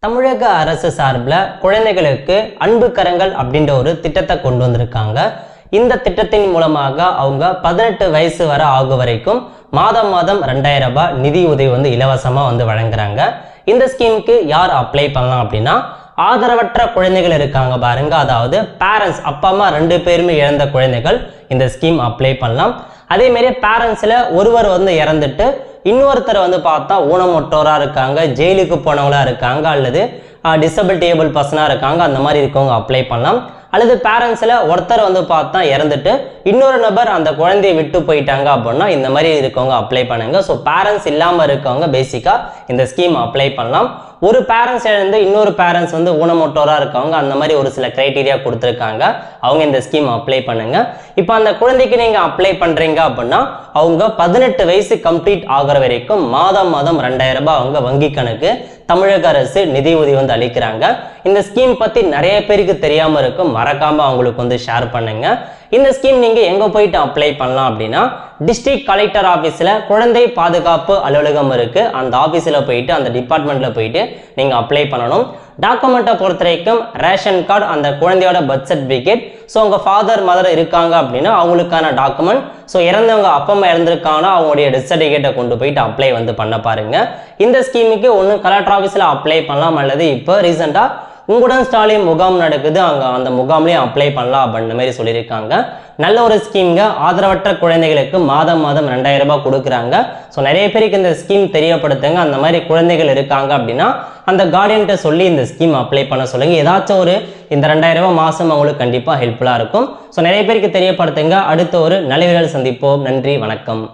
தமிழக அரசு சார்பில் குழந்தைகளுக்கு அன்பு கரங்கள் அப்படின்ற ஒரு திட்டத்தை கொண்டு வந்திருக்காங்க. இந்த திட்டத்தின் மூலமாக அவங்க 18 வயசு வரை ஆகும் வரைக்கும் மாதம் 2000 ரூபாய் நிதி உதவி இலவசமாக வழங்குறாங்க. இந்த ஸ்கீமுக்கு யார் அப்ளை பண்ணலாம் அப்படின்னா, ஆதரவற்ற குழந்தைகள் இருக்காங்க பாருங்க, அதாவது பேரண்ட்ஸ் அப்பா அம்மா 2 பேருமே இழந்த குழந்தைகள் இந்த ஸ்கீம் அப்ளை பண்ணலாம். அதே மாதிரி பேரண்ட்ஸில் ஒருவர் இறந்துட்டு இன்னொருத்தர் பார்த்தா ஊனமுற்றோராக இருக்காங்க, ஜெயிலுக்கு போனவங்களா இருக்காங்க, அல்லது டிசபிலிட்டேபிள் பர்சனாக இருக்காங்க, அந்த மாதிரி இருக்கவங்க அப்ளை பண்ணலாம். அல்லது பேரண்ட்ஸில் ஒருத்தர் பார்த்தா இறந்துட்டு இன்னொரு நபர் அந்த குழந்தையை விட்டு போயிட்டாங்க அப்படின்னா இந்த மாதிரி இருக்கவங்க அப்ளை பண்ணுங்க. ஸோ பேரண்ட்ஸ் இல்லாமல் இருக்கவங்க பேசிக்காக இந்த ஸ்கீம் அப்ளை பண்ணலாம். ஒரு பேரண்ட்ஸ் இழந்து இன்னொரு பேரண்ட்ஸ் ஊனமுற்றோராக இருக்கவங்க, அந்த மாதிரி ஒரு சில கிரைட்டீரியா கொடுத்துருக்காங்க, அவங்க இந்த ஸ்கீம் அப்ளை பண்ணுங்க. இப்போ அந்த குழந்தைக்கு நீங்கள் அப்ளை பண்ணுறீங்க அப்படின்னா அவங்க 18 வயசு கம்ப்ளீட் ஆகிற வரைக்கும் மாதம் 2000 ரூபாய் அவங்க வங்கி கணக்கு தமிழக அரசு நிதி உதவி அளிக்கிறாங்க. இந்த ஸ்கீம் பற்றி நிறைய பேருக்கு தெரியாமல் இருக்கும், மறக்காமல் அவங்களுக்கு ஷேர் பண்ணுங்க. இந்த ஸ்கீம் நீங்கள் எங்கே போயிட்டு அப்ளை பண்ணலாம் அப்படின்னா, டிஸ்ட்ரிக்ட் கலெக்டர் ஆஃபீஸில் குழந்தை பாதுகாப்பு அலுவலகம் இருக்குது, அந்த ஆஃபீஸில் போயிட்டு அந்த டிபார்ட்மெண்ட்டில் போயிட்டு நீங்கள் அப்ளை பண்ணணும். டாக்குமெண்ட்டை பொறுத்த வரைக்கும் ரேஷன் கார்டு, அந்த குழந்தையோட பர்த் சர்டிஃபிகேட், ஸோ உங்கள் ஃபாதர் மதர் இருக்காங்க அப்படின்னா அவங்களுக்கான டாக்குமெண்ட், ஸோ இறந்தவங்க அப்பா அம்மா இறந்துருக்காங்கன்னா அவங்களுடைய டெத் சர்டிஃபிகேட்டை கொண்டு போயிட்டு அப்ளை பண்ண பாருங்க. இந்த ஸ்கீமுக்கு ஒன்று கலெக்டர் ஆஃபீஸில் அப்ளை பண்ணலாம், அல்லது இப்போ ரீசெண்டாக உங்களுடன் ஸ்டாலின் முகாம் நடக்குது, அங்கே அந்த முகாம்லேயும் அப்ளை பண்ணலாம் அப்படின்ற மாதிரி சொல்லியிருக்காங்க. நல்ல ஒரு ஸ்கீம்ங்க. ஆதரவற்ற குழந்தைகளுக்கு மாதம் 2000 ரூபாய் கொடுக்குறாங்க. ஸோ நிறைய பேருக்கு இந்த ஸ்கீம் தெரியப்படுத்துங்க. அந்த மாதிரி குழந்தைகள் இருக்காங்க அப்படின்னா அந்த கார்டியன்கிட்ட சொல்லி இந்த ஸ்கீம் அப்ளை பண்ண சொல்லுங்க. ஏதாச்சும் ஒரு இந்த 2000 ரூபாய் மாதம் அவங்களுக்கு கண்டிப்பாக ஹெல்ப்ஃபுல்லாக இருக்கும். ஸோ நிறைய பேருக்கு தெரியப்படுத்துங்க. அடுத்த ஒரு நல்ல வீடியோவில் சந்திப்போம். நன்றி, வணக்கம்.